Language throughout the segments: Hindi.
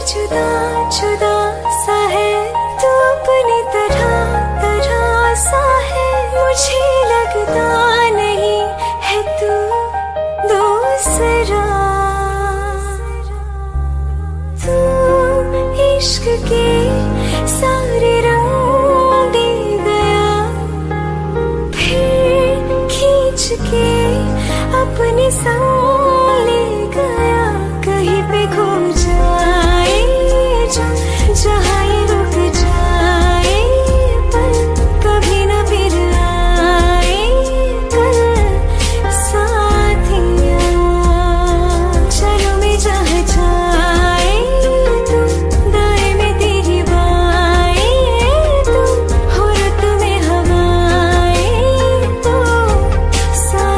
जुदा जुदा सा है तू अपनी तरह तरह सा है, मुझे लगता नहीं है तू दूसरा। तू इश्क के सारे रंग दे गया, फिर खींच के अपने संग ले गया। कहीं पे खो जाए जहाँ ये रुक जाए, पर कभी न फिर आए कल साथिया। चलो मैं जहाँ जाए तू, दाएं में तेरी बाएं तू, हो रुत में हवाएं तो साथिया।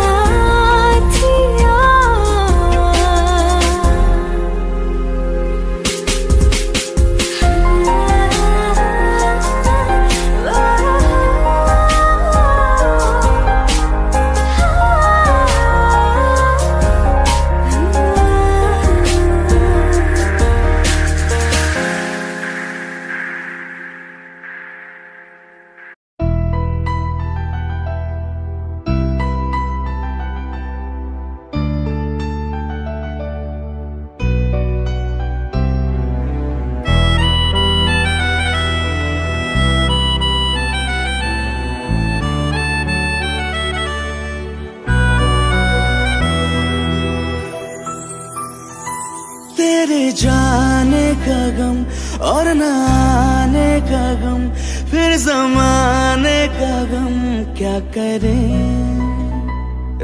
तेरे जाने का गम और न आने का गम, फिर जमाने का गम क्या करें।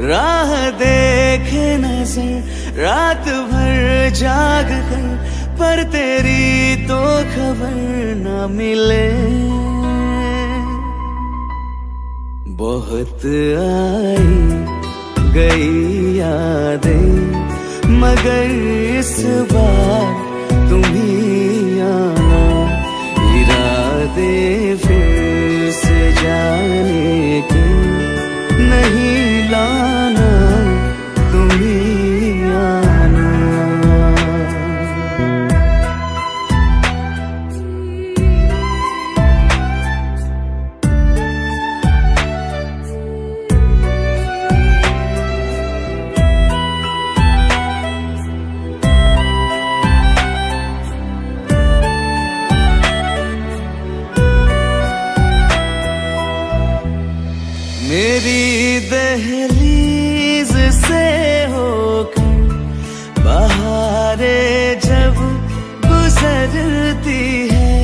राह देखे नजर रात भर जाग कर, पर तेरी तो खबर न मिले। बहुत आई गई यादें, मगर इस बार तुम ही आना। इरादे फिर से जाने के नहीं लाना, तुम ही आना। मेरी दहलीज से होकर बहारें जब गुजरती है,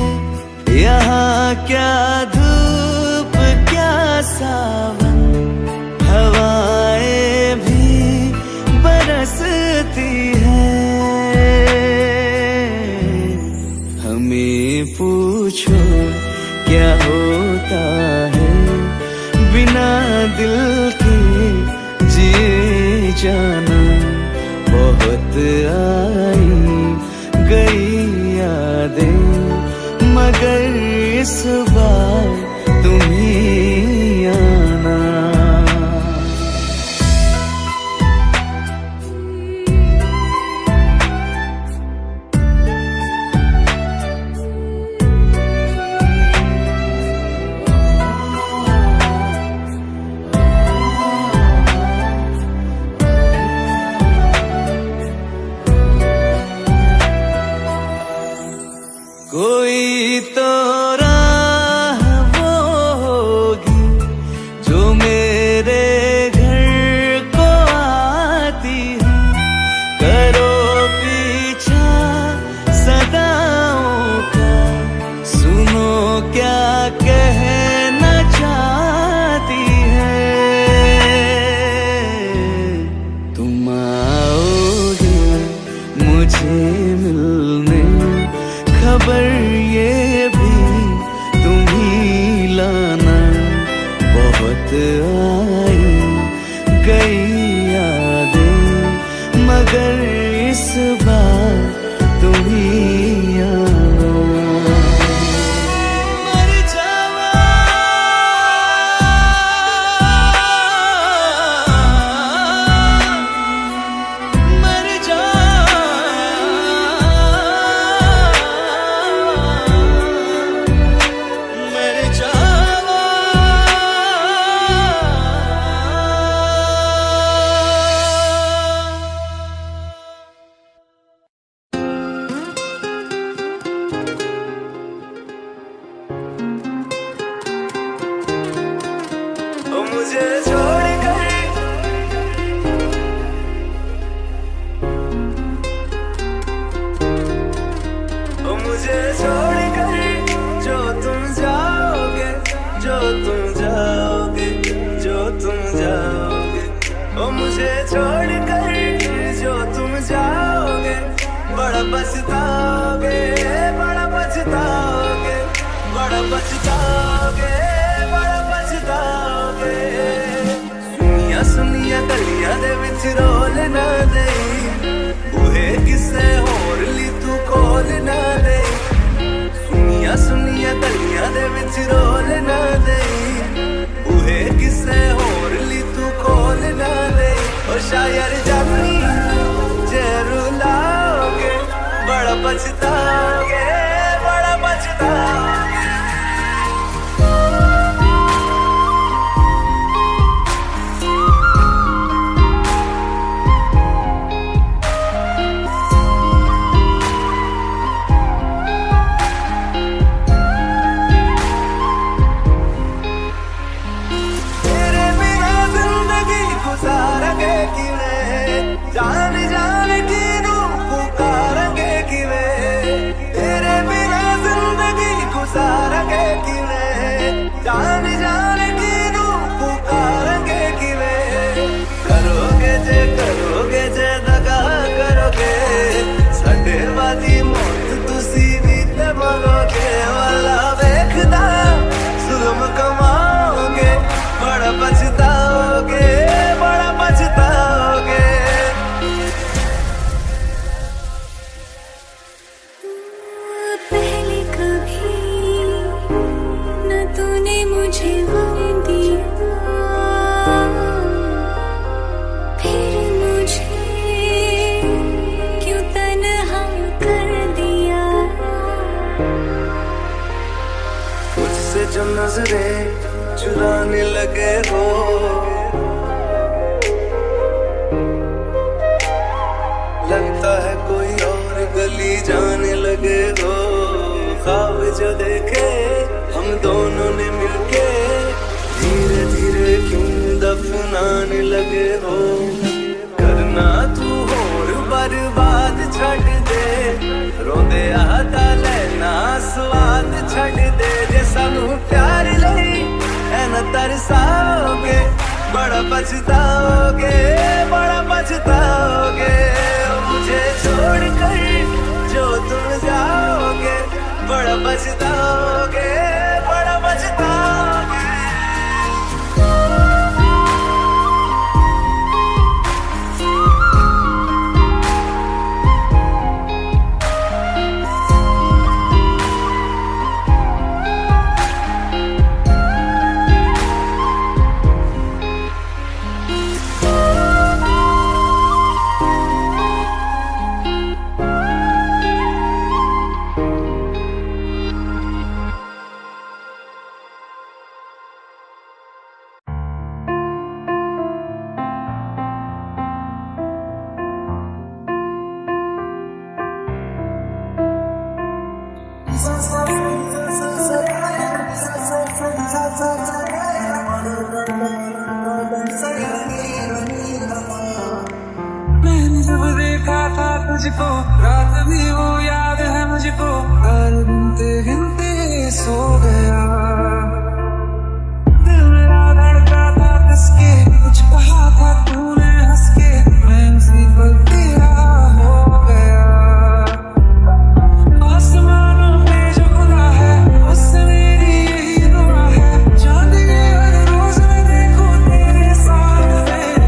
यहाँ क्या धूप क्या सावन, हवाएं भी बरसती है। हमें पूछो क्या होता है बिना दिल के जिए जाना। बहुत आई गई यादें, मगर इस बार तुम ही आना। कोई तो राह वो होगी जो मेरे घर को आती है। करो पीछा सदाओं का, सुनो क्या कहना चाहती है। तुम आओगे मुझे मिलने, खबर ये भी तुम ही लाना। बहुत आई गई यादें, मगर इस बार तुम ही आना। मर जावा मर जा बड़ा पछताओगे, बड़ा पछताओगे, बड़ा पछताओगे, बड़ा पछताओगे। सुनिया सुनिया गलियां दे विच रोल ना देई, बूहे किसे होर ली तू खोल ना देई। सुनिया सुनिया गलियां दे विच रोल ना देई, बूहे किसे होर ली तू खोल ना देई। ओ शायर जानी जे रुलाओगे, बड़ा पछताओगे, बड़ा पछताओगे। तेरे बिना जिंदगी गुजारेंगे किवें, जान जान की नू पुकारेंगे किवें। तेरे बिना जिंदगी गुजारेंगे किवें, जान जान की नू पुकारेंगे किवें। करोगे जे दगा करोगे, साडे वादी मौत तुसी भी ते मरोगे। वाला वेखदा जुल्म कमाओगे, बड़ा पछताओगे, बड़ा पछताओगे। पहले कभी न तूने मुझे गम दिया, फिर मुझे क्यों तन्हा कर दिया। मुझसे जो नजरें चुराने लगे हो, लगता है कोई और गली जाने लगे हो। ख्वाब जो देखे हम दोनों ने मिलके, धीरे धीरे क्यों दफनाने लगे हो। करना तू होर बर्बाद छड़ दे, रोंदे आता लेना स्वाद छड़ दे। जे सानू प्यार लई ऐना तरसाओगे, बड़ा पछताओगे, बड़ा पछताओगे। मुझे छोड़ कर जो तुम जाओगे, बड़ा पछताओगे, बड़ा पछताओगे। मैंने जब देखा था तुझको, रात भी वो याद है मुझको। तार गिनते गिनते सो गया, दिल मेरा धड़का था कसके। कुछ कहा था तूने हंस के, मैं उसी पर तेरा हो गया। आसमानों पे जो खुदा है, उससे मेरी यही दुआ है। चांद के हर रोज मैं देखूं तेरे साथ में।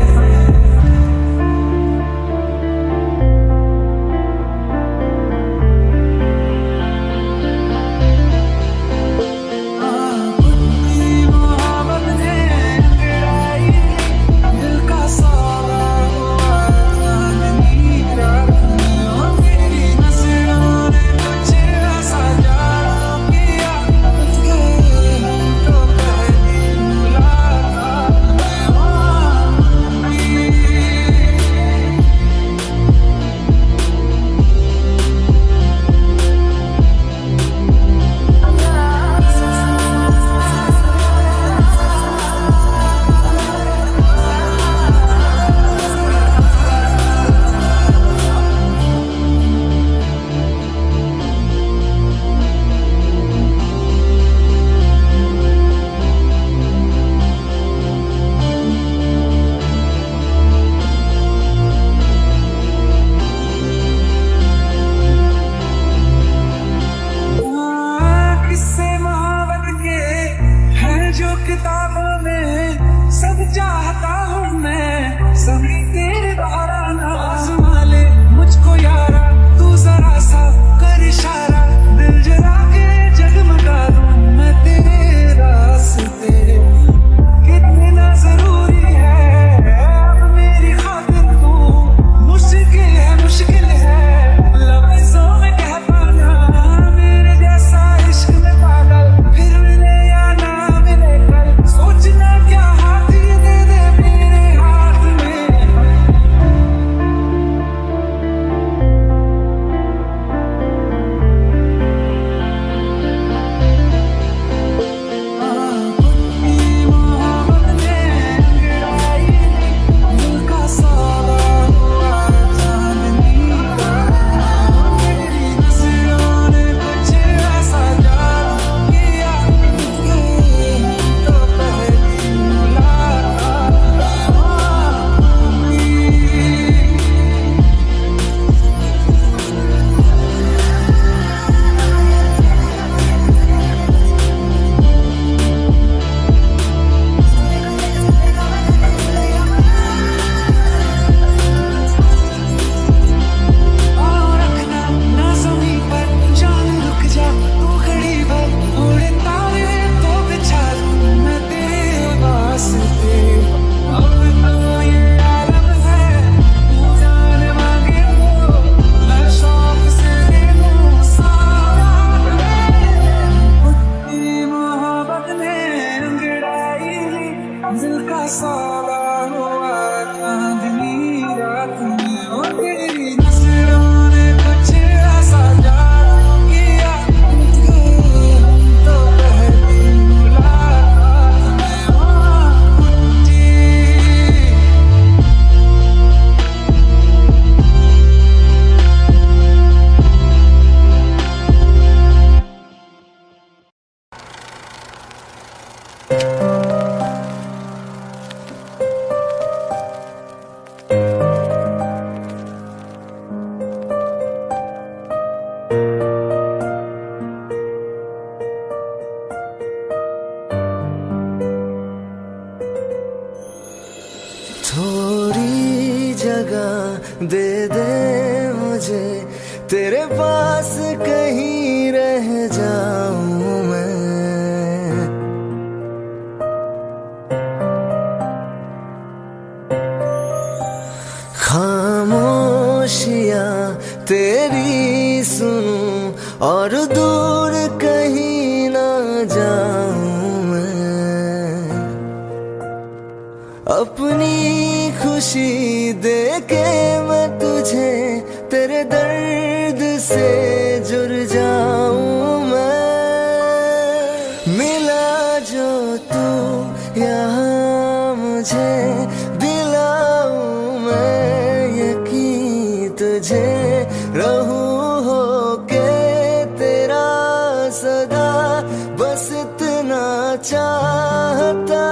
थोड़ी जगह दे दे मुझे, तेरे पास कहीं रह जाऊं मैं। खामोशियां तेरी सुनूं और दूर कहीं ना जाऊं मैं। अपनी खुशी देके मैं तुझे तेरे दर्द से जुड़ जाऊं मैं। मिला जो तू यहाँ मुझे, दिलाऊं मैं यकीन तुझे, रहूं होके तेरा सदा, बस इतना चाहता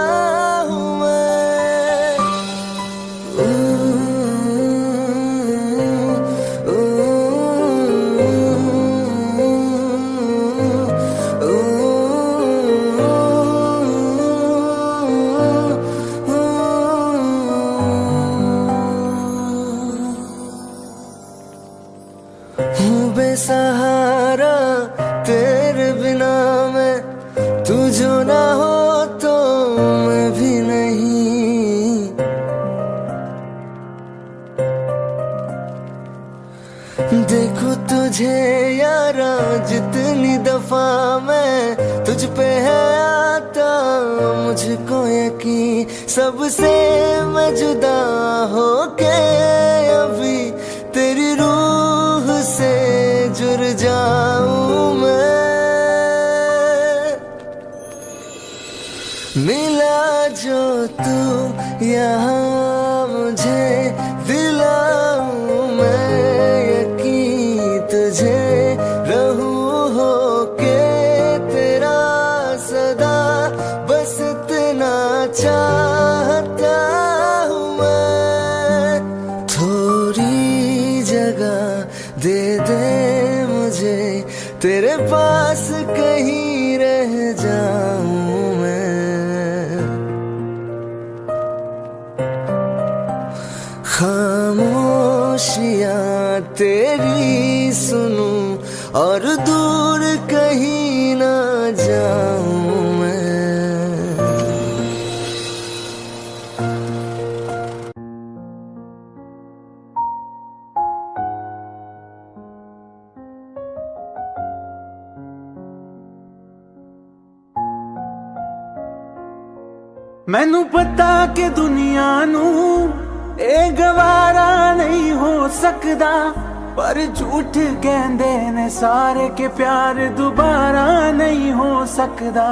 हूँ मैं। हूँ बेसहारा तेरे बिना मैं, तू जो ना हो तो मैं भी नहीं। देखो तुझे यारा जितनी दफा मैं तुझ पे है आता, मुझको यकीन सबसे मैं जुदा होके अभी तेरी रूह से जुड़ जाऊं मैं। मिला जो तू यहाँ मुझे, दिलाऊं मैं यकीन तुझे, रहूं होके तेरा सदा, बस इतना चाहता हूँ मैं। थोड़ी जगह दे दे मुझे, तेरे पास कहीं रह जाऊं मैं। खामोशियां तेरी सुनूं और दूर कहीं ना जाऊं मैं। मैनू पता कि दुनिया नू ए गवारा नहीं हो सकदा, पर झूठ कहंदे ने सारे के प्यार दोबारा नहीं हो सकदा।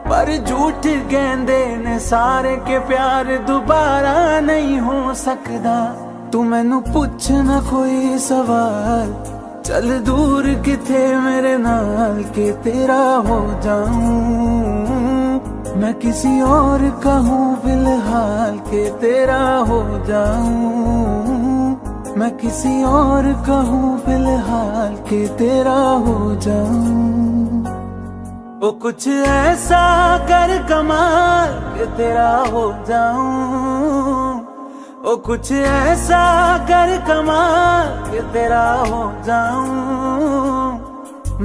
पर झूठ कहंदे ने सारे के प्यार दोबारा नहीं हो सकदा। तू मैनू पुछ ना कोई सवाल, चल दूर किथे मेरे नाल के तेरा हो जाऊं। मैं किसी और का हूँ फिलहाल के तेरा हो जाऊं। मैं किसी और का हूँ फिलहाल के तेरा हो जाऊं। वो कुछ ऐसा कर कमाल के तेरा हो जाऊं। वो कुछ ऐसा कर कमाल के तेरा हो जाऊं।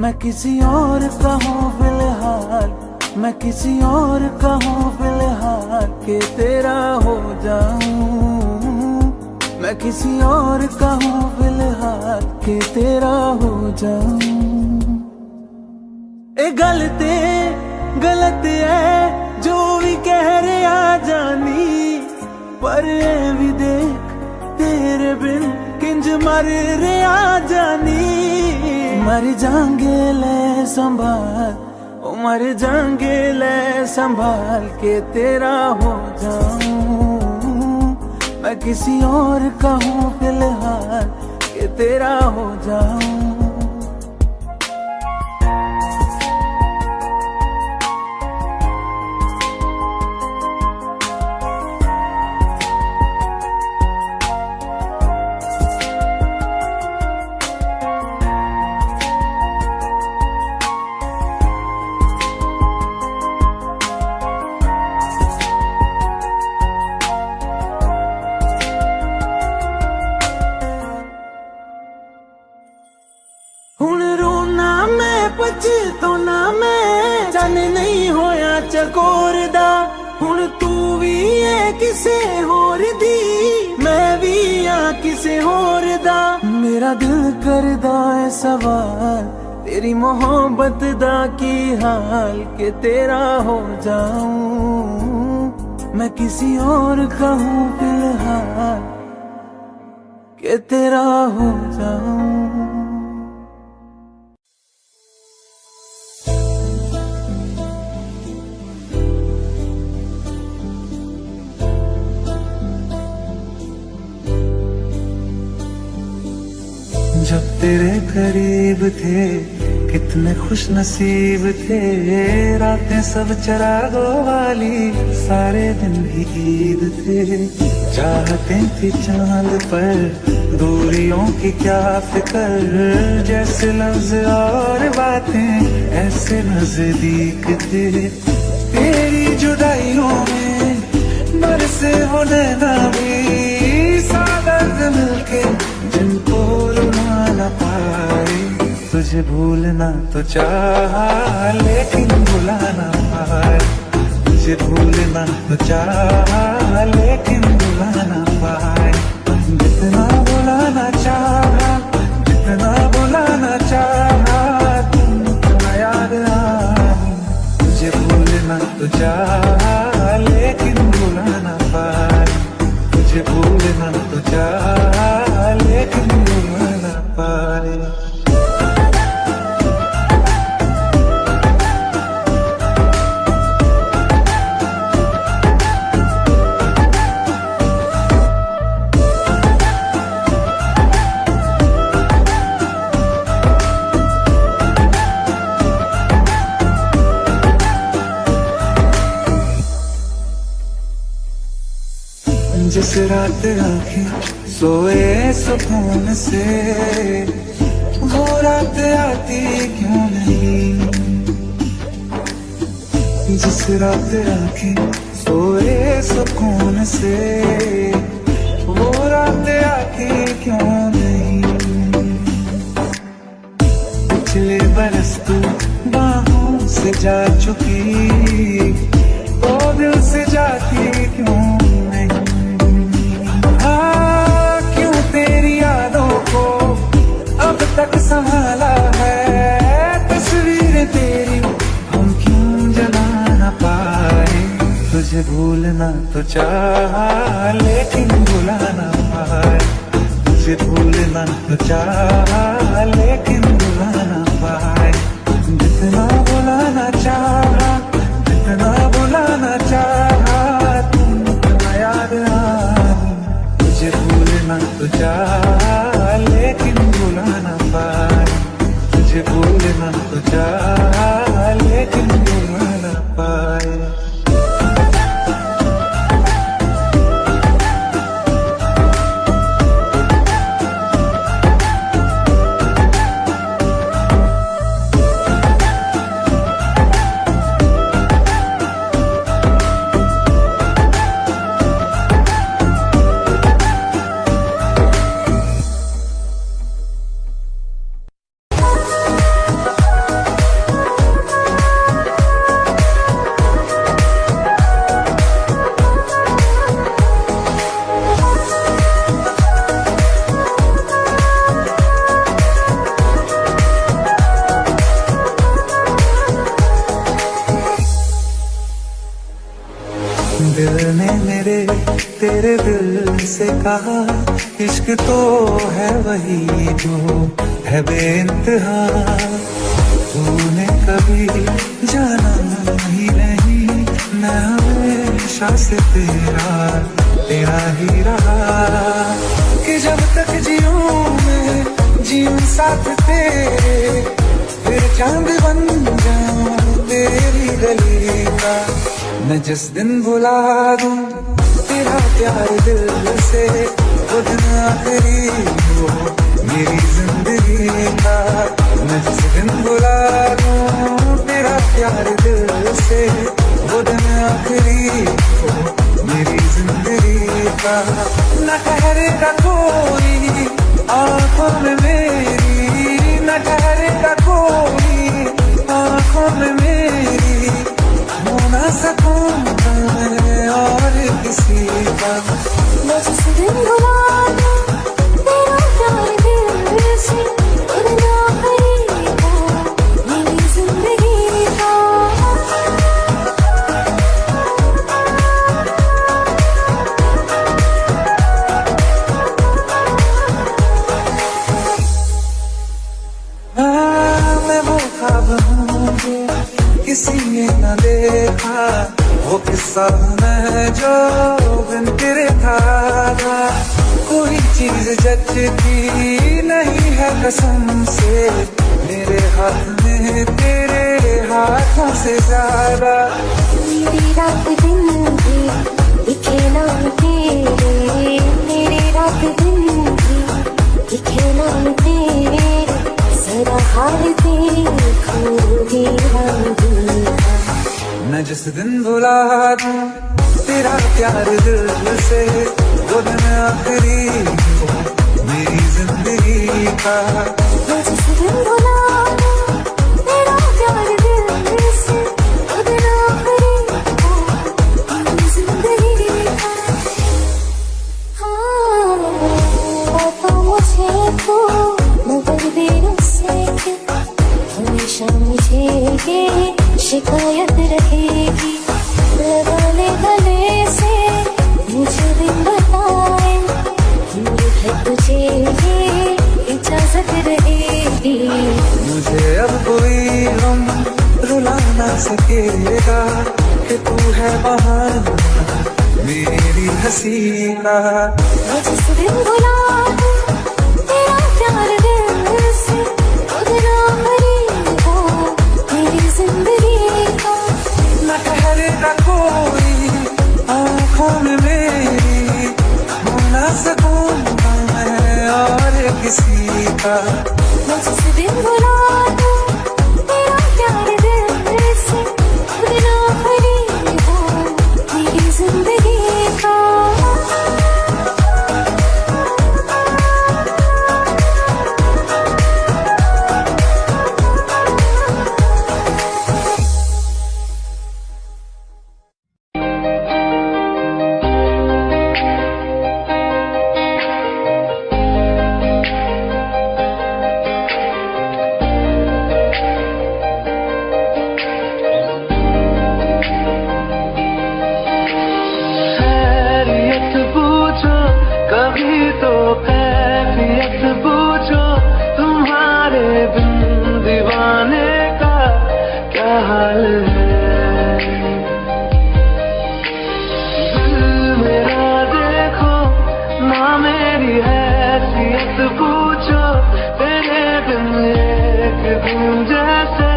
मैं किसी और का हूँ फिलहाल, मैं किसी और का हूँ फिलहाल के तेरा हो जाऊं। मैं किसी और का हूँ फिलहाल के तेरा हो जाऊं। ए गलत है जो भी कह रहे आ जानी, पर ए भी देख तेरे बिन किंज मर रहे आ जानी। मर जाएंगे ले संभाल, मर जाएंगे ले संभाल के तेरा हो जाऊं। मैं किसी और का हूँ फिलहाल के तेरा हो जाऊं। विच तो ना मैं चन नहीं होया चकोर दा हुण तू भी है किसे होर दी मैं भी आ किसे होर दा मेरा दिल करदा है सवाल तेरी मोहब्बत दा की हाल के तेरा हो जाऊं मैं किसी और का हूँ फिलहाल के तेरा हो जाऊं। जब तेरे करीब थे कितने खुश नसीब थे रातें सब चरागों वाली सारे दिन भी ईद थे चाहते थी चांद पर दूरियों की क्या फिक्र जैसे लफ्ज और बातें ऐसे नजदीक थे तेरी जुदाइयों में बरसे वो नैना भी सादा मिलके जिनको रुला न पाए तुझे भूलना तो चाहा लेकिन भुला ना पाए तुझे भूलना तो चाहा लेकिन भुला ना पाए जितना भुलाना चाहा जितना भुलाना चाहा तुम याद आए तुझे भूलना तो चाहा लेकिन भुला ना पाए तुझे भूलना तो चाहा लेकिन भुला ना पाए। जिस रात आंखें सोए सुकून से वो रात आती क्यों नहीं जिस रात आंखें सोए सुकून से वो रात आती क्यों नहीं पिछले बरस तू बाहों से जा चुकी तो दिल से जाती क्यों तक संभाला है तस्वीर तेरी हम क्यों जला ना पाए तुझे भूलना तो चाहा लेकिन भुला ना पाए तुझे भूलना तो चाहा लेकिन भुला ना पाए जितना भुलाना चाहा जितना भुलाना चाहा तुम याद आए तुझे भूलना तो चाहा लेकिन भुला ना पाए तुझे भूलना तो चाहा लेकिन भुला ना पाए। दिल ने मेरे तेरे दिल से कहा इश्क तो है वही जो है बेइंतहा तूने कभी जाना ही नहीं मैं हमेशा से तेरा ही रहा कि जब तक जीऊं मैं जीऊं साथ तेरे फिर चांद बन जाऊं तेरी गली का मैं जिस दिन भुला दूं तेरा प्यार दिल से वो दिन आखिरी हो मेरी जिंदगी का मैं जिस दिन भुला दूं तेरा प्यार दिल से वो दिन आखिरी हो मेरी जिंदगी का न ठहरेगा कोई आँखों में मेरी न ठहरेगा कोई आँखों में मेरी हो ना सकूंगा मैं और किसी का। मैं जिस दिन भुला दूं तेरा प्यार दिल से, उड़ना पड़ेगा मेरी जिंदगी का। मैं वो ख्वाब हूँ किसी ने न देखा, वो किस्सा मैं जो बिन तेरे था। कोई चीज जचती नहीं है कसम से, मेरे हाथ में तेरे हाथों से ज्यादा। मेरी रात दिन भी दिखे नाम तेरे, मेरी रात दिन भी दिखे नाम तेरे, सदा हाल देखूंगी हम दिल का। मैं जिस दिन भुला दूं तेरा प्यार दिल से, वो दिन आखिरी हो मेरी जिंदगी का। मैं जिस दिन भुला दूं तेरा प्यार दिल से, वो दिन आखिरी हो मेरी जिंदगी का। हाँ, तो मुझे तो मगर देर से हमेशा मुझे ये शिकायत रहेगी। लगा ले गले से मुझे दिन बताए, दूर है तुझे ये इजाजत रहेगी। मुझे अब कोई गम रुला ना सकेगा कि तू है बहाना मेरी हंसी का। मैं जिस दिन भुला दूं तेरा प्यार दिल से, वो दिन आखिरी हो मेरी जिंदगी का। न ठहरेगा कोई आँखों में मेरी, हो ना सकूंगा मैं और किसी का। मैं जिस दिन भुला दूं तेरा प्यार दिल से, वो दिन आखिरी हो मेरी जिंदगी का। खैरियत पूछो कभी तो खैरियत पूछो, तुम्हारे बिन दीवाने का क्या हाल है। दिल मेरा देखो ना मेरी हैसियत पूछो, तेरे बिन एक दिन जैसे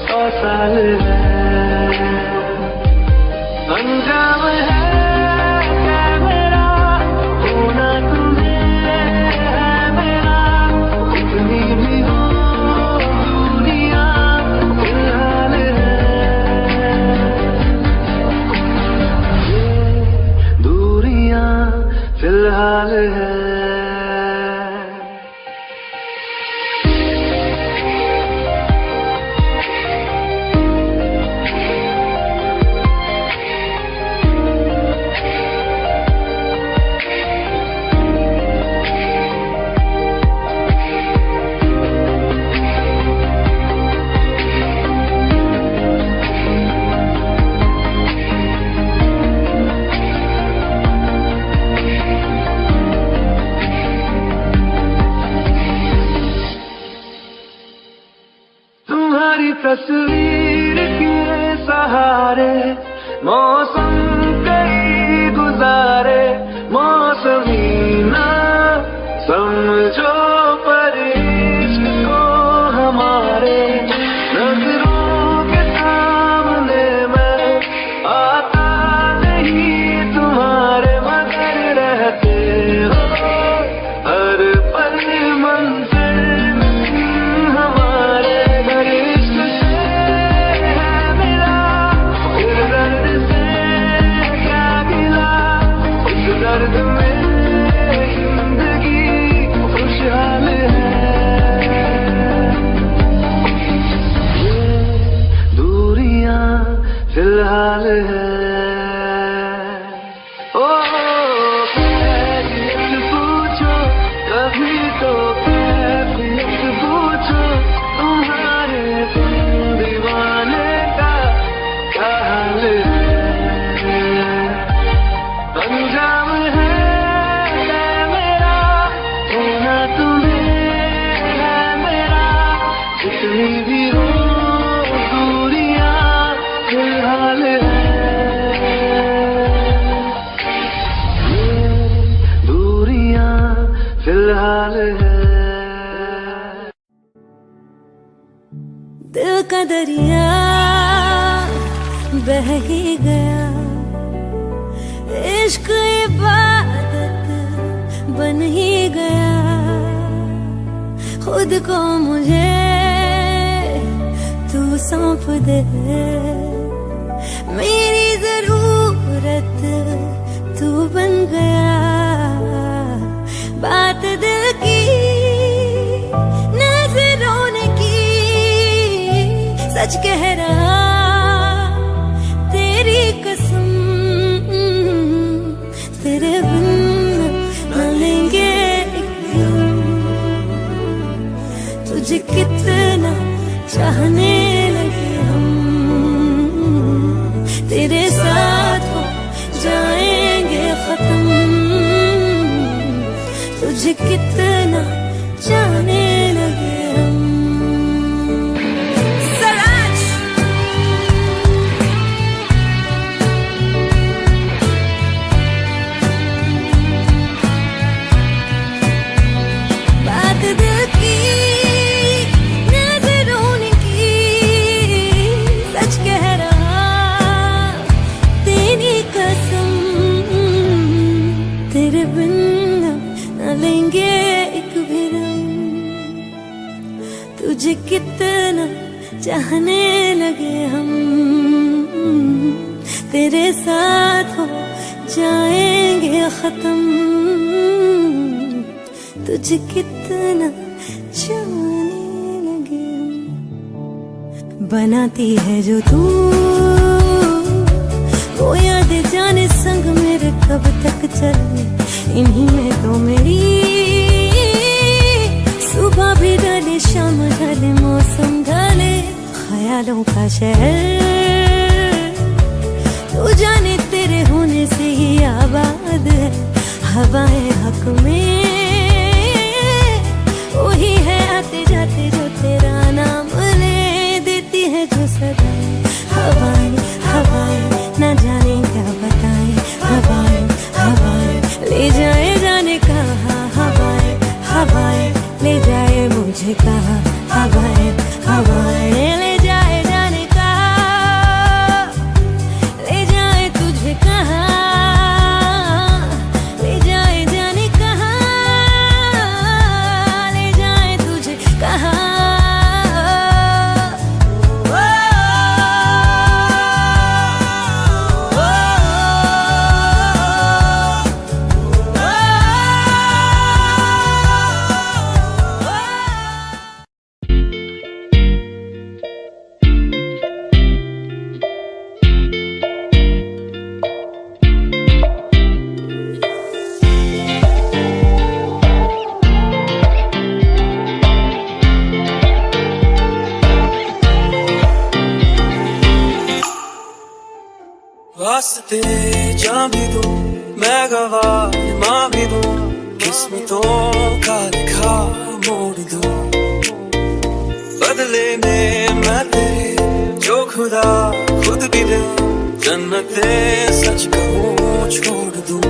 100 साल है। अंजाम है मेरा होना तुम्हें है मेरा, कितनी भी हो दुनिया फिलहाल है। ये दूरियां फिलहाल है। तुम्हारी तस्वीर के सहारे मौसम कई गुजारे, मौसमी ना समझो पर इश्क को हमारे, नजरों के सामने मैं आता नहीं तुम्हारे, मगर रहते हो हर पल मंजिल हमारे। हर इश्क से है मिला फिर दर्द से क्या गिला, उस दर्द में जिंदगी खुशहाल हाल है। दिल का दरिया बह ही गया, इश्क इबादत बन ही गया। खुद को मुझे तू सौंप दे, मेरी जरूरत तू बन गया। बात दिल की नजरों ने की, सच कह रहा तेरी कसम, तेरे बिन न लेंगे एक दिन। तुझे कितना चाहने लगे हम, तेरे साथ हो जाएंगे खत्म। तुझे कितना चाहने लगे हम। बात दिल की नजरों ने की, सच कह रहा तेरी कसम, तेरे बिन न लेंगे एक भी दम। तुझे कितना चाहने लगे हम, तेरे साथ हो जाएंगे खत्म। तुझे कितना चाहने लगे हम। बनाती है जो तू वो याद जाने संग मेरे कब तक चले, इन्हीं में तो मेरी सुबह भी ढले शाम ढले मौसम ढले। ख्यालों का शहर तू जाने तेरे होने से ही आबाद है। हवाएं हक में वही है आते जाते जो तेरा नाम ले देती है जो सदा। हवाएं हवाएं न जाने क्या बताएं, हवाएं हवाएं ले जाए जाने कहाँ। हवाएं हवाएं ले जाए मुझे कहाँ, हवाएं हवाएं ले जाए जाने कहाँ। ले जाए तुझे कहाँ, ले जाए जाने कहाँ, ले जाए तुझे कहाँ। वास्ते जा भी दूं मैं गवाह माँ भी दूं, किस्मतों का लिखा मोड़ दूं। बदले में मैं तेरे जो खुदा खुद भी दे, जन्नते सच कहूँ छोड़ दूं।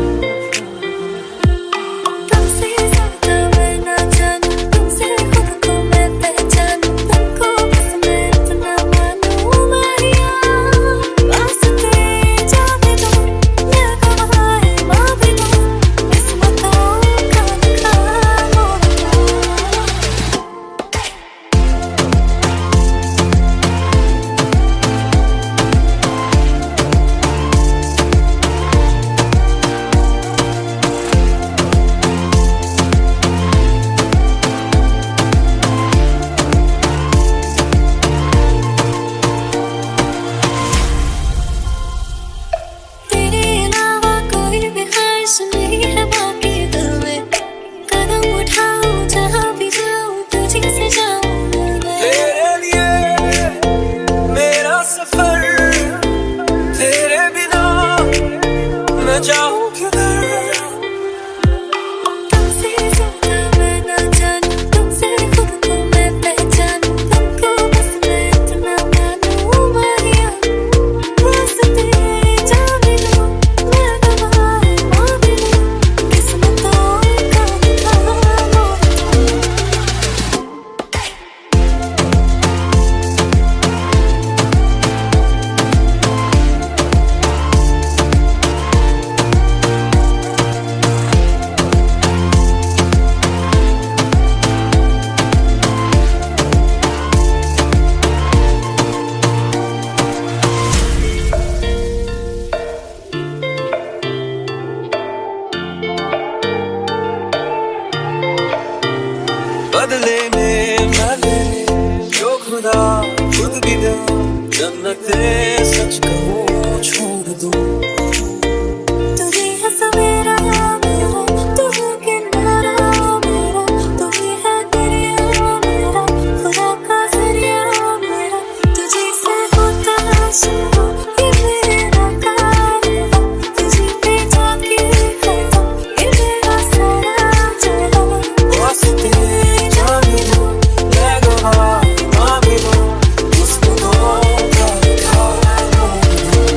बदले में मैं ले जो खुदा खुद भी दे, जन्नते सच कहूँ छोड़ दूँ। तुझे है सवेरा मेरा, तू है किनारा मेरा, तू ही है दरिया मेरा, खुदा का जरिया मेरा। तुझे से होता शुरू ये मेरा कारवां, तुझे पे जाके खत्म ये मेरा सारा जहां। वास्ते जा भी दूँ मैं गवाह माँ भी दूँ, किस्मतों का लिखा मोड़ दूँ।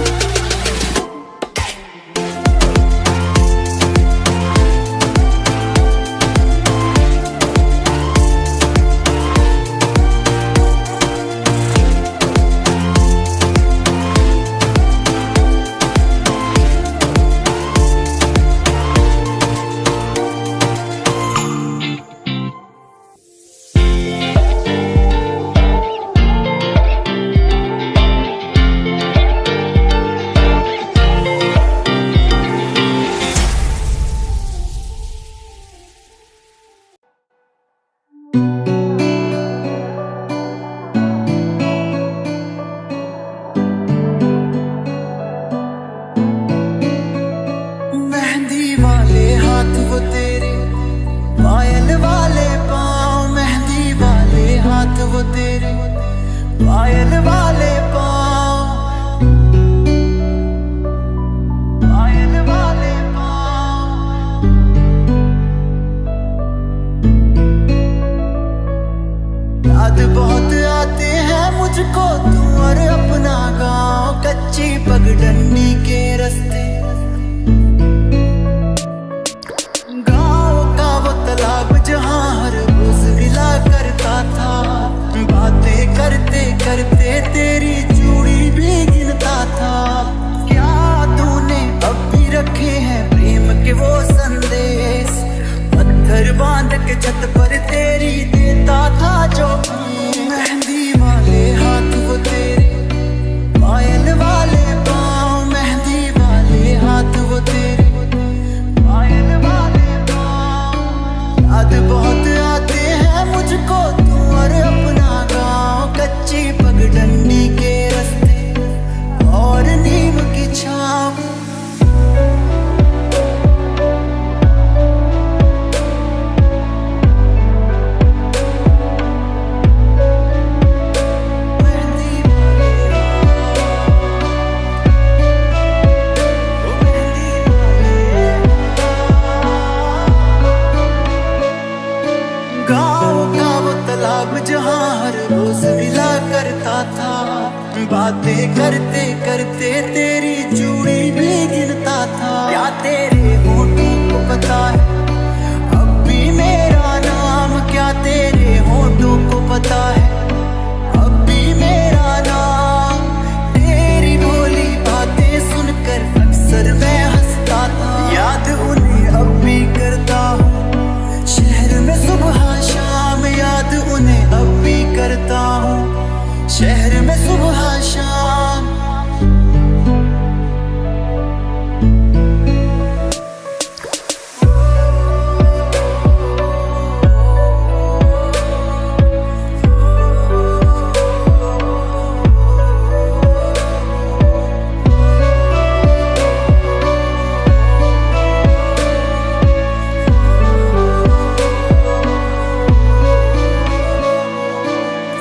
मेहंदी वाले हाथ वो तेरे, पायल वाले पाँव, मेहंदी वाले हाथ वो तेरे, पायल वाले पाँव, पायल वाले पाँव। याद बहुत आते हैं मुझको तू और अपना गाँव, कच्ची पगडंडी के रास्ते, गाँव का वो तालाब जहाँ हर रोज मिला करता था। बातें करते करते तेरी चूड़ी भी गिनता था। क्या तूने अब भी रखे हैं प्रेम के वो संदेश, पत्थर बांध के छत पर तेरी देता था जो। मेहंदी वाले हाथ वो तेरे, पायल वाले पाँव, मेहंदी वाले हाथ वो तेरे, पायल वाले पाँव। याद बहुत आते हैं मुझको तू और अपना गाँव, कच्ची पगडंडी के रास्ते और नीम की छाँव। गाँव का वो तालाब जहाँ हर रोज मिला करता था। बातें करते करते तेरी चूड़ी भी गिनता था। क्या तेरे होठों को पता है अब भी मेरा नाम, क्या तेरे होठों को पता है अब भी मेरा नाम। तेरी भोली बातें सुनकर अक्सर मैं हंसता था, याद उन्हें अब भी करता हूँ शहर में सुबह शाम, याद उन्हें अब भी करता हूँ शहर में सुबह शाम।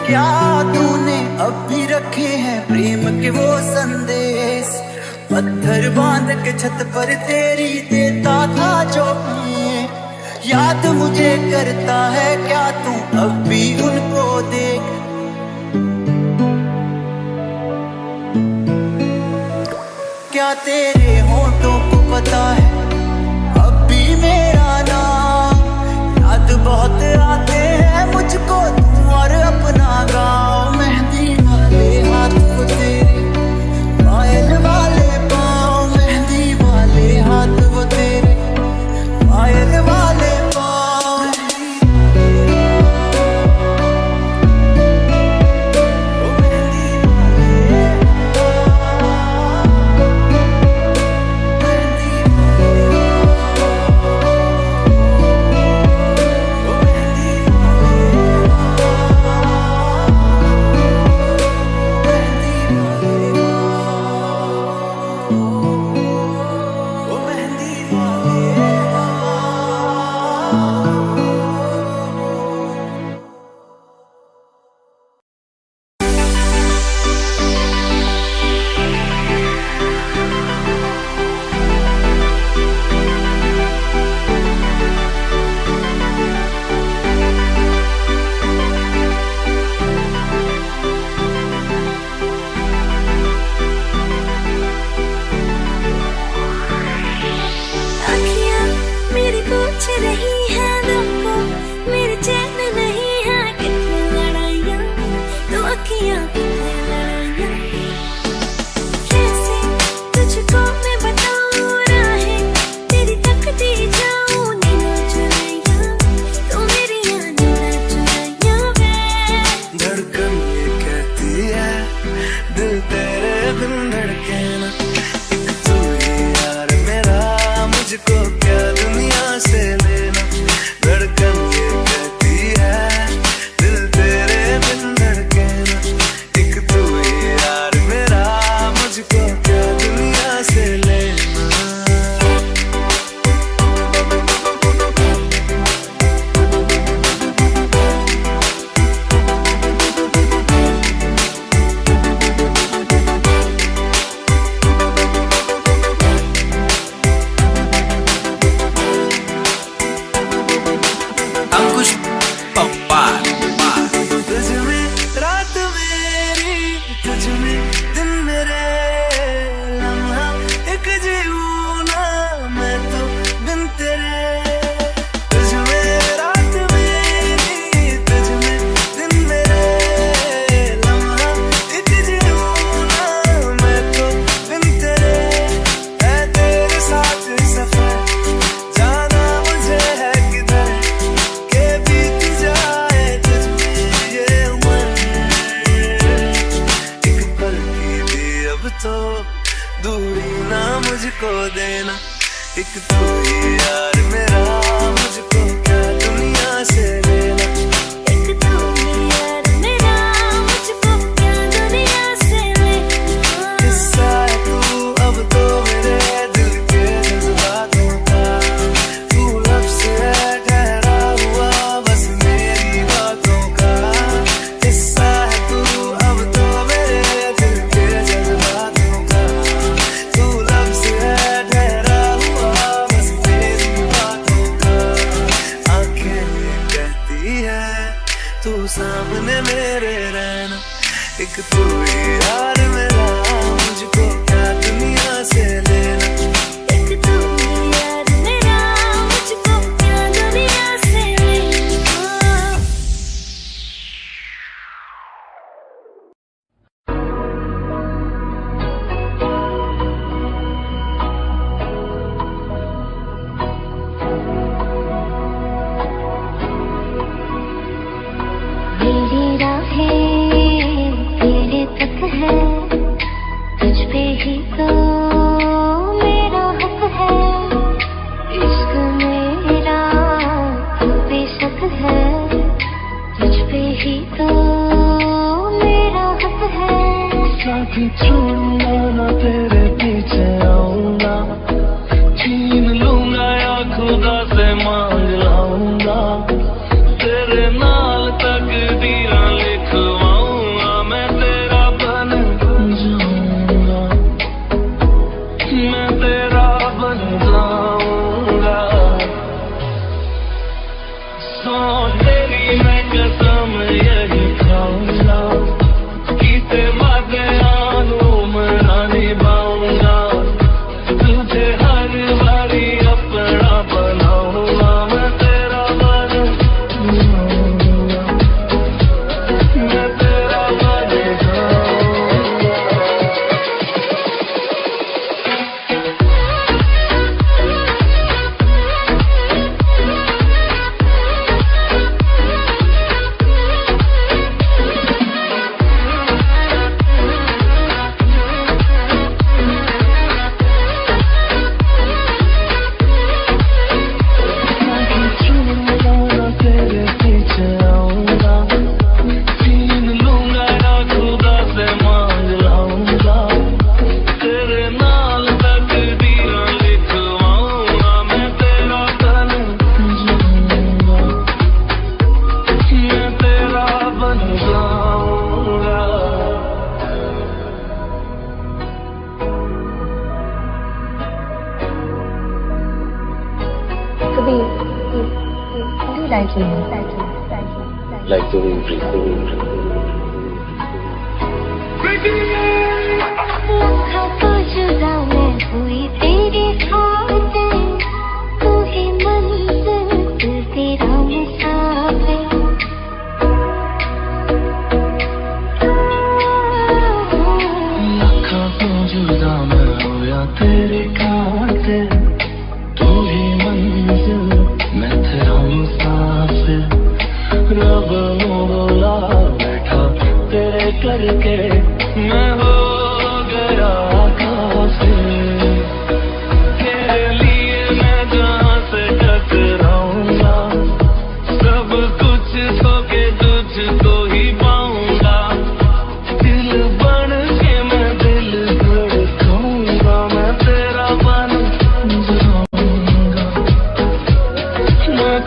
क्या तूने अब भी रखे हैं प्रेम के वो संदेश, पत्थर बांध के छत पर तेरी देता था जो। याद मुझे करता है क्या तू अब भी उनको देख, क्या तेरे होठों को पता है अब भी मेरा नाम। याद बहुत आते हैं मुझको तू और अपना गाँव, मेहंदी वाले हाथ को तेरे, पायल वाले पाँव, मेहंदी वाले हाथ वो तेरे, पायल वाले पाँव। मेहंदी वाले एक तू ही यार मेरा, मुझको क्या दुनिया से लेना। एक तू ही यार मेरा, मुझको क्या दुनिया से लेना। किस्सा है तू अब तो मेरे दिल के जज्बातों का, तू लफ्ज़ है ठहरा हुआ बस मेरी बातों का। किस्सा है तू अब तो मेरे दिल के जज्बातों का, तू लफ्ज़ है ठहरा हुआ बस मेरी बातों का। आंखें कहती है तू सामने मेरे रहना, एक तू ही यार मेरा, मुझको क्या दुनिया से लेना। एक तू ही यार मेरा, मुझको क्या दुनिया से लेना। मेरी राहें तेरे तक है, तुझ पे ही तो मेरा हक है। इश्क मेरा तू बेशक है, तुझ पे ही तो मेरा हक है। साथ छोड़ूंगा ना तेरे पीछे आऊंगा, छीन लूंगा या खुदा से मांग लाऊंगा, तेरे नाल तकदीरां लिखवाऊंगा, मैं तेरा बन जाऊंगा, मैं तेरा बन जाऊंगा। सौ तेरी मैं कसम यही खाऊंगा, कीते वादे आनू मना निभाऊंगा, तुझे हर बारी अपना बनाऊंगा, मैं तेरा बन जाऊंगा, मैं तेरा बन जाऊंगा। तेरे पीछे आऊंगा, छीन लूंगा या खुदा से मांग लाऊंगा, तेरे नाल तकदीरां लिखवाऊंगा, मैं तेरा बन जाऊंगा, मैं तेरा बन जाऊंगा। Like the rain, लम्हा तो जुदा मैं हुई तेरी खातिर, तू ही मंजिल तेरा मुसाफिर। लखा तो जुदा मैं होया तेरे खातिर, तू ही मंजिल मैं तेरा मुसाफिर। रब नू बुला बैठा तेरे करके, मैं हो गया काफिर, तेरे लिए मैं जहाँ से टकराऊंगा, सब कुछ खो के तुझको ही पाऊंगा, दिल बन के मैं दिल धड़काऊंगा, मैं तेरा बन जाऊंगा, मैं